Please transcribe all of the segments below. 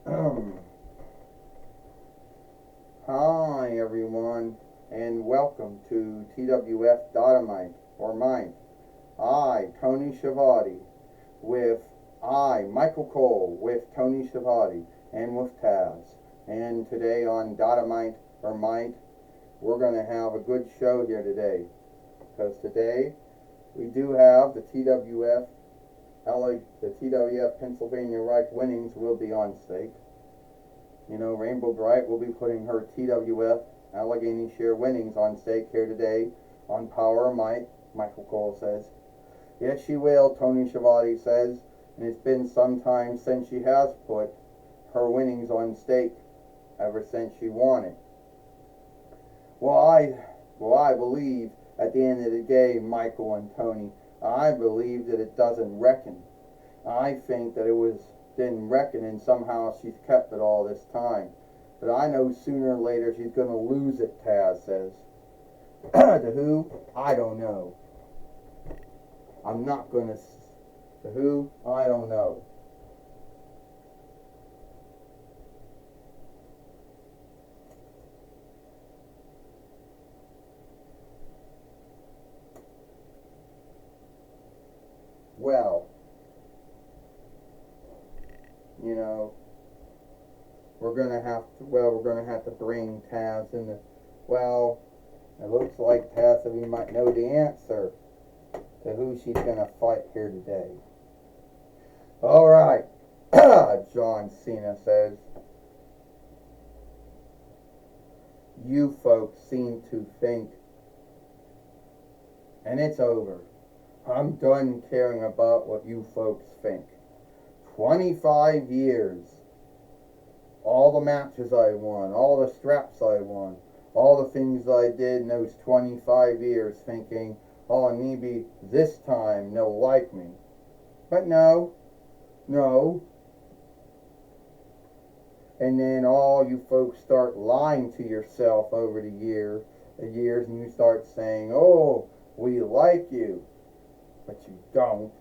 Hi everyone, and welcome to TWF Dynamite, or Mine. I, Tony Schiavone, with Michael Cole, with Tony Schiavone, and with Taz. And today on Dynamite, or Might, we're going to have a good show here today. Because today, we do have the TWF Pennsylvania Reich winnings will be on stake. You know, Rainbow Bright will be putting her TWF Allegheny Share winnings on stake here today on Power or Might, Michael Cole says. Yes, she will, Tony Schiavone says, and it's been some time since she has put her winnings on stake, ever since she won it. Well, I believe at the end of the day, Michael and Tony, I believe that it doesn't reckon. I think that didn't reckon, and somehow she's kept it all this time. But I know sooner or later she's going to lose it, Taz says. To who? I don't know. I'm not going to... To who? I don't know. Well, you know, we're gonna have to bring Taz in the, well, it looks like Taz, we might know the answer to who she's gonna fight here today. Alright, John Cena says, you folks seem to think, and it's over. I'm done caring about what you folks think. 25 years. All the matches I won, all the straps I won, all the things I did in those 25 years thinking, oh, maybe this time they'll like me. But no. And then all you folks start lying to yourself over the years, and you start saying, oh, we like you. But you don't.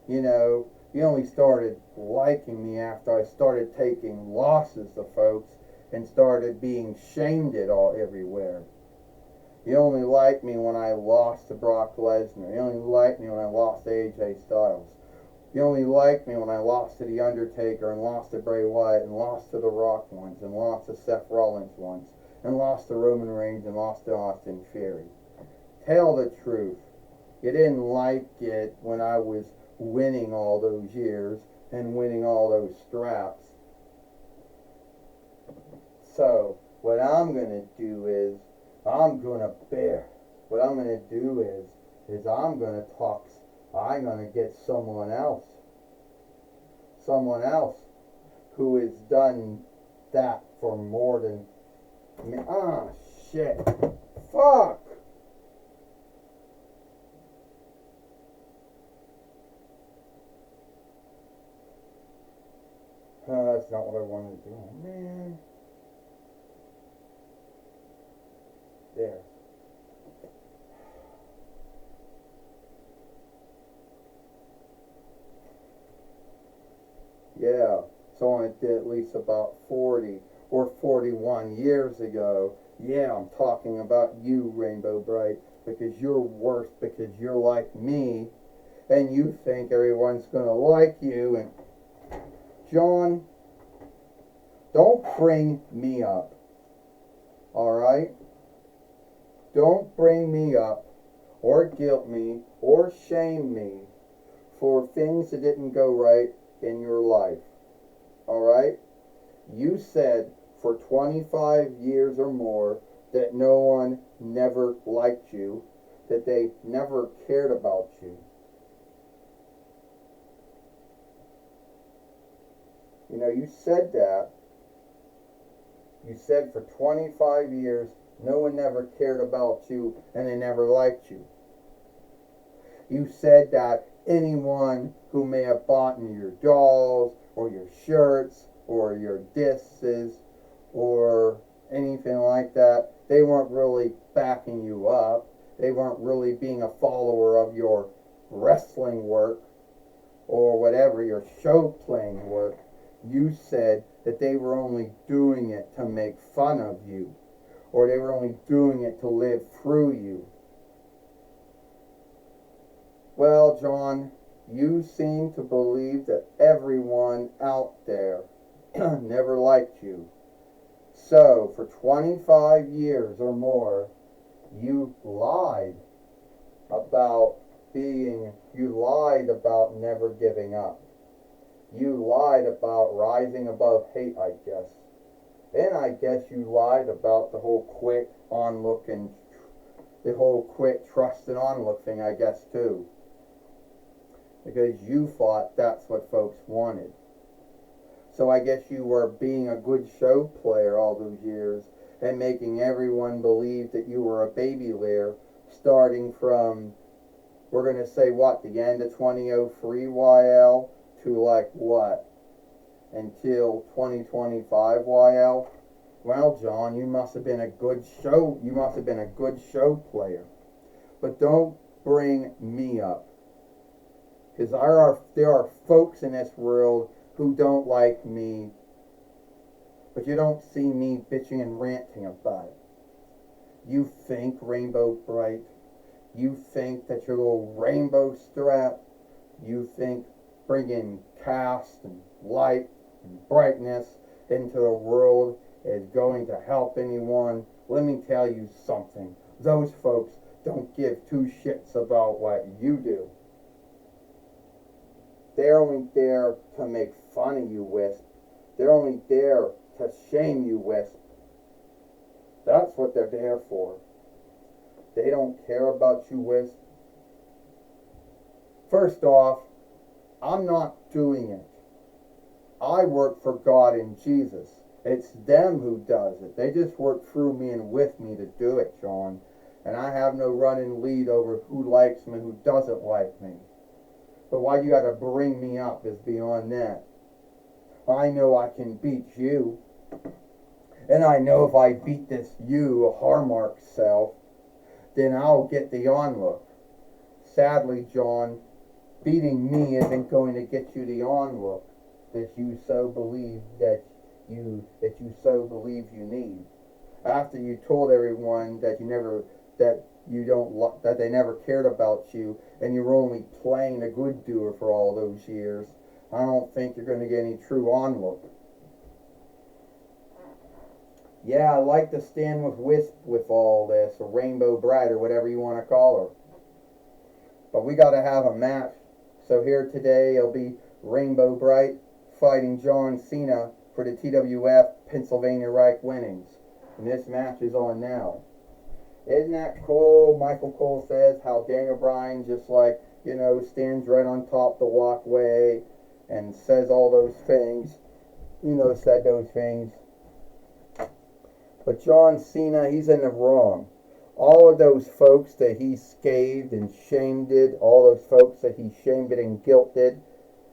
You know, you only started liking me after I started taking losses to folks and started being shamed at all everywhere. You only liked me when I lost to Brock Lesnar. You only liked me when I lost to AJ Styles. You only liked me when I lost to The Undertaker and lost to Bray Wyatt and lost to The Rock once and lost to Seth Rollins once and lost to Roman Reigns and lost to Austin Theory. Tell the truth. You didn't like it when I was winning all those years and winning all those straps. So, what I'm going to do is, I'm going to get someone else who has done that for more than me. Ah, shit. Fuck. That's not what I wanted to do. Oh, man. There. Yeah. So I did at least about 40 or 41 years ago. Yeah, I'm talking about you, Rainbow Bright, because you're worse because you're like me and you think everyone's going to like you. And John, don't bring me up, alright? Don't bring me up or guilt me or shame me for things that didn't go right in your life, alright? You said for 25 years or more that no one never liked you, that they never cared about you. You know, you said that. You said for 25 years no one never cared about you and they never liked you. You said that anyone who may have bought your dolls or your shirts or your discs or anything like that, they weren't really backing you up. They weren't really being a follower of your wrestling work or whatever, your show playing work. You said that they were only doing it to make fun of you, or they were only doing it to live through you. Well, John, you seem to believe that everyone out there never liked you. So, for 25 years or more, you lied you lied about never giving up. You lied about rising above hate, I guess. And I guess you lied about the whole quick trust and on look thing, I guess, too. Because you thought that's what folks wanted. So I guess you were being a good show player all those years and making everyone believe that you were a baby layer starting from, we're going to say what, the end of 2003 YL to like what, until 2025 YL? Well, John, you must have been a good show player. But don't bring me up. Because there are folks in this world who don't like me, but you don't see me bitching and ranting about it. You think, Rainbow Bright, you think that your little rainbow strap, you think bringing cast and light and brightness into the world is going to help anyone. Let me tell you something. Those folks don't give two shits about what you do. They're only there to make fun of you, Wisp. They're only there to shame you, Wisp. That's what they're there for. They don't care about you, Wisp. First off, I'm not doing it. I work for God and Jesus. It's them who does it. They just work through me and with me to do it, John. And I have no running lead over who likes me and who doesn't like me. But why you gotta bring me up is beyond that. I know I can beat you. And I know if I beat this you, Harmark self, then I'll get the onlook. Sadly, John, beating me isn't going to get you the onlook that you so believe you need. After you told everyone that they never cared about you and you were only playing a good doer for all those years, I don't think you're going to get any true onlook. Yeah, I like to stand with Wisp with all this, or Rainbow Bright, or whatever you want to call her. But we got to have a match. So here today it'll be Rainbow Bright fighting John Cena for the TWF Pennsylvania Reich winnings. And this match is on now. Isn't that cool? Michael Cole says how Daniel Bryan just stands right on top of the walkway and says all those things. Said those things. But John Cena, he's in the wrong. All of those folks that he scathed and shamed, all those folks that he shamed and guilted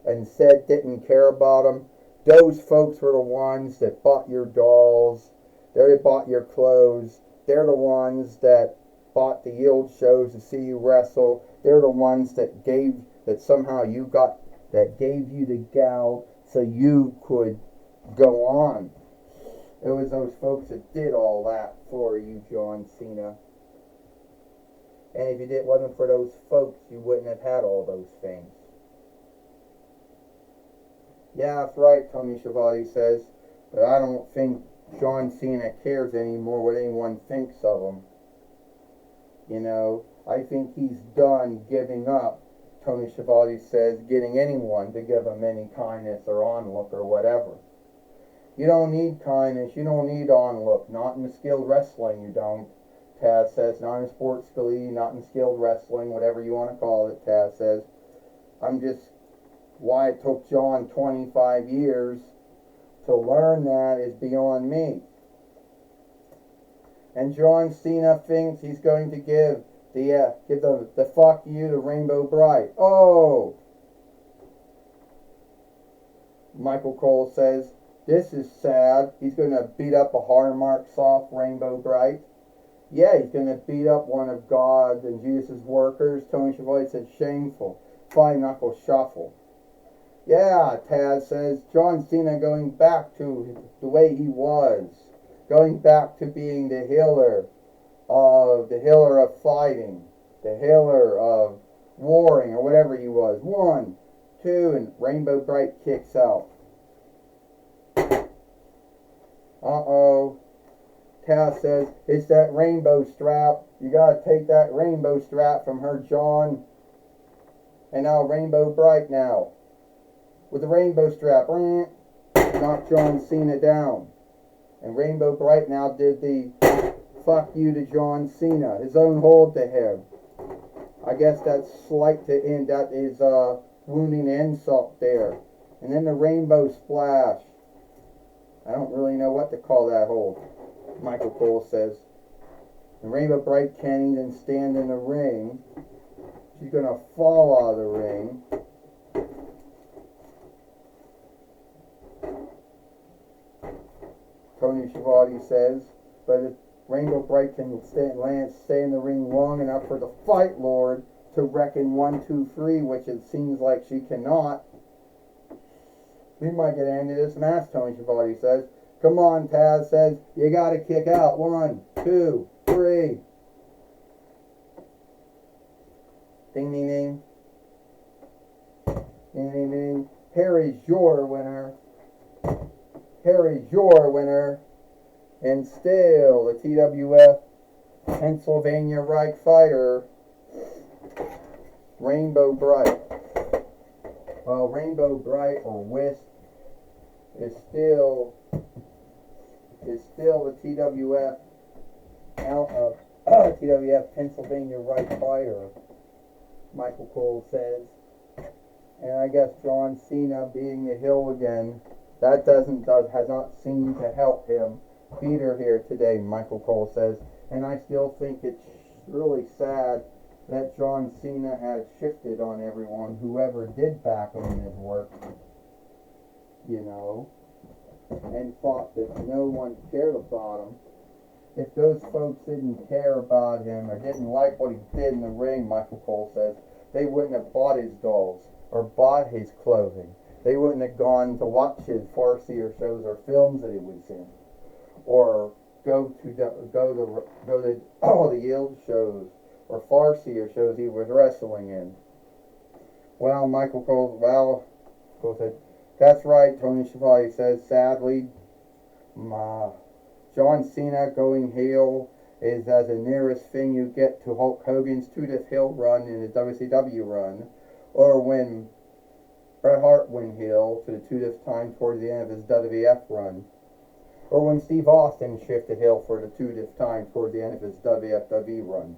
and said didn't care about him, those folks were the ones that bought your dolls, they bought your clothes, they're the ones that bought the yield shows to see you wrestle, they're the ones that gave you the gal so you could go on. It was those folks that did all that for you, John Cena. And if it wasn't for those folks, you wouldn't have had all those things. Yeah, that's right, Tony Schiavone says. But I don't think John Cena cares anymore what anyone thinks of him. I think he's done giving up, Tony Schiavone says, getting anyone to give him any kindness or onlook or whatever. You don't need kindness, you don't need onlook, not in the skilled wrestling you don't. Taz says, not in sports league, not in skilled wrestling, whatever you want to call it, Taz says. Why it took John 25 years to learn that is beyond me. And John Cena thinks he's going to give the fuck you to Rainbow Bright. Oh! Michael Cole says, this is sad. He's going to beat up a hard-marked soft Rainbow Bright. Yeah, he's going to beat up one of God and Jesus' workers. Tony Schiavone said, shameful. Five-knuckle shuffle. Yeah, Taz says, John Cena going back to the way he was. Going back to being the healer of fighting, the healer of warring, or whatever he was. 1, 2, and Rainbow Bright kicks out. Uh-oh. Taz says, it's that rainbow strap. You gotta take that rainbow strap from her, John. And now Rainbow Bright now. With the rainbow strap. Knocked John Cena down. And Rainbow Bright now did the fuck you to John Cena. His own hold to him. I guess that's slight to end. That is wounding insult there. And then the rainbow splash. I don't really know what to call that hold. Michael Cole says. And Rainbow Bright can't even stand in the ring. She's going to fall out of the ring. Tony Schiavone says. But if Rainbow Bright can stay in the ring long enough for the Fight Lord to reckon 1, 2, 3, which it seems like she cannot, we might get into this match, Tony Schiavone says. Come on, Taz says. You got to kick out. 1, 2, 3. Ding, ding, ding. Ding, ding, ding. Harry's your winner. Harry's your winner. And still, the TWF Pennsylvania Reich fighter, Rainbow Bright. Well, Rainbow Bright, or Wisp, is still the TWF TWF Pennsylvania Reich fighter, Michael Cole says. And I guess John Cena being the heel again, that has not seemed to help him beat her here today, Michael Cole says. And I still think it's really sad that John Cena has shifted on everyone, whoever did back him in his work, you know, and thought that no one cared about him. If those folks didn't care about him or didn't like what he did in the ring, Michael Cole says, they wouldn't have bought his dolls or bought his clothing. They wouldn't have gone to watch his farcier shows or films that he was in, or go to all the Yield shows or farcier shows he was wrestling in. Well, Cole said, that's right, Tony Schiavone says, sadly, John Cena going heel is as the nearest thing you get to Hulk Hogan's Judith Hill run in his WCW run, or when Bret Hart went heel to the 2th time towards the end of his WWF run, or when Steve Austin shifted heel for the 2th time towards the end of his WWE run.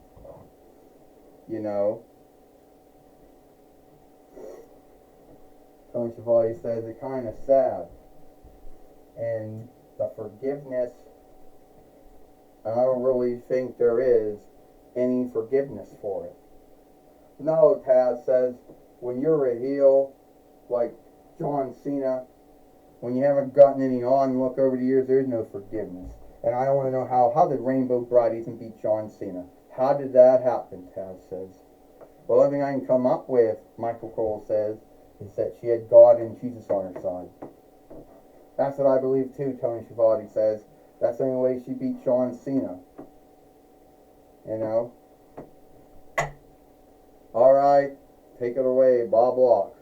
You know, Tony Schiavone says it's kind of sad, and the forgiveness, I don't really think there is any forgiveness for it. No, Taz says, when you're a heel like John Cena, when you haven't gotten any onlook over the years, there's no forgiveness. And I want to know how did Rainbow Bright even beat John Cena? How did that happen, Taz says. Well, the only thing I can come up with, Michael Cole says, is that she had God and Jesus on her side. That's what I believe too, Tony Schiavone says. That's the only way she beat John Cena. You know? Alright, take it away, Bob Locke.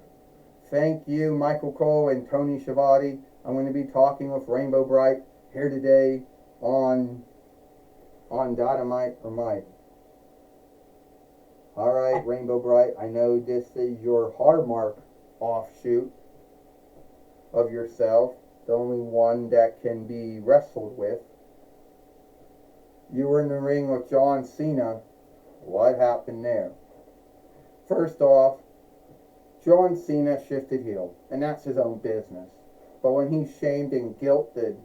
Thank you, Michael Cole and Tony Schiavone. I'm going to be talking with Rainbow Bright here today on Dynamite or Mike. Alright, Rainbow Bright, I know this is your Hardmark offshoot of yourself, the only one that can be wrestled with. You were in the ring with John Cena. What happened there? First off, John Cena shifted heel, and that's his own business. But when he shamed and guilted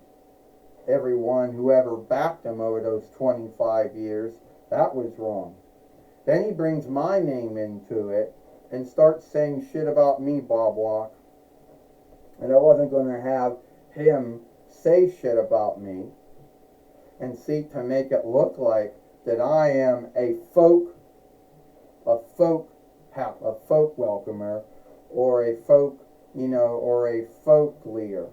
everyone, whoever backed him over those 25 years, that was wrong. Then he brings my name into it and starts saying shit about me, Bob Locke. And I wasn't going to have him say shit about me and seek to make it look like that I am a folk welcomer or a folk or a folk leader.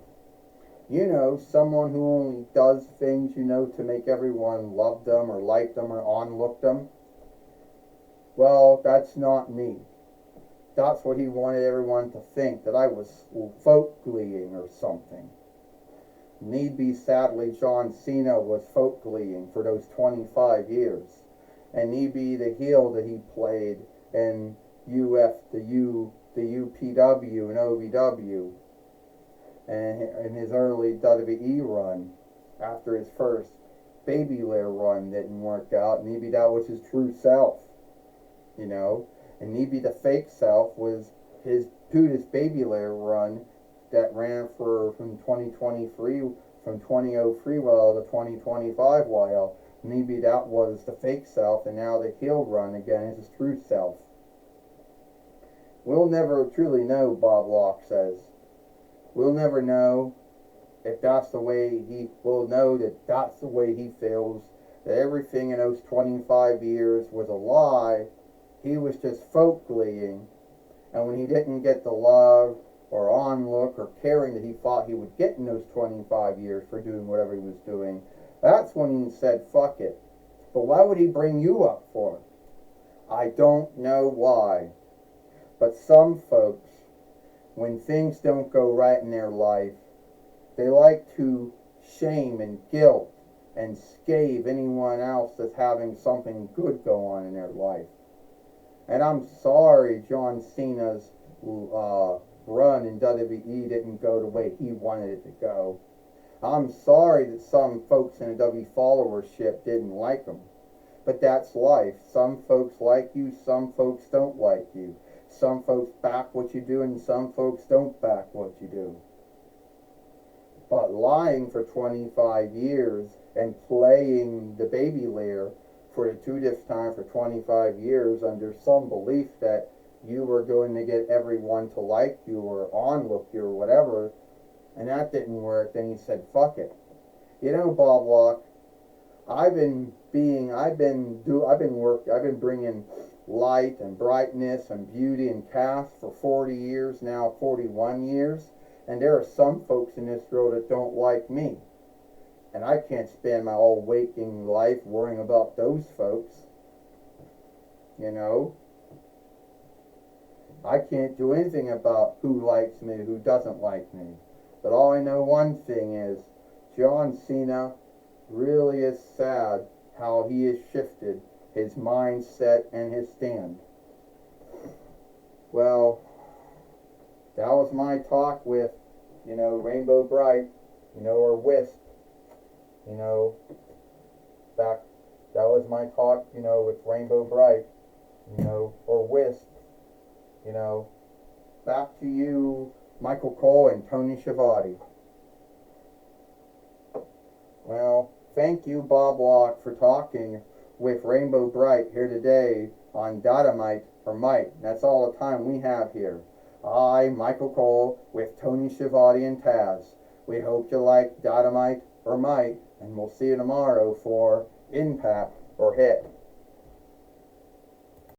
Someone who only does things, to make everyone love them or like them or onlook them. Well, that's not me. That's what he wanted everyone to think, that I was folk-leading or something. Need be, sadly, John Cena was folk-leading for those 25 years. And need be the heel that he played in the UPW and OVW and in his early WWE run after his first baby layer run didn't work out. Maybe that was his true self, and maybe the fake self was his baby layer run that ran from 2023 from 2003 to 2025 while maybe that was the fake self, and now the heel run again is his true self. We'll never truly know, Bob Locke says. We'll never know if that's the way will know that that's the way he feels, that everything in those 25 years was a lie. He was just folk-leading, and when he didn't get the love or onlook or caring that he thought he would get in those 25 years for doing whatever he was doing, that's when he said, fuck it. But why would he bring you up for? I don't know why. But some folks, when things don't go right in their life, they like to shame and guilt and scathe anyone else that's having something good go on in their life. And I'm sorry John Cena's run in WWE didn't go the way he wanted it to go. I'm sorry that some folks in the WWE followership didn't like him. But that's life. Some folks like you, some folks don't like you. Some folks back what you do and some folks don't back what you do. But lying for 25 years and playing the baby layer for the two different times for 25 years under some belief that you were going to get everyone to like you or onlook you or whatever, and that didn't work, then he said, fuck it. Bob Locke, I've been bringing light and brightness and beauty and cast for 40 years now, 41 years, and there are some folks in this world that don't like me. And I can't spend my whole waking life worrying about those folks. I can't do anything about who likes me, who doesn't like me. But all I know one thing is, John Cena really is sad how he has shifted his mindset and his stand. Well, that was my talk with, Rainbow Bright, or Wisp. That was my talk, with Rainbow Bright, or Wisp. Back to you, Michael Cole and Tony Schiavone. Well, thank you, Bob Locke, for talking with Rainbow Bright here today on Dynamite or Mike. That's all the time we have here. I, Michael Cole, with Tony Schiavone and Taz. We hope you like Dynamite or Mike, and we'll see you tomorrow for Impact or Hit.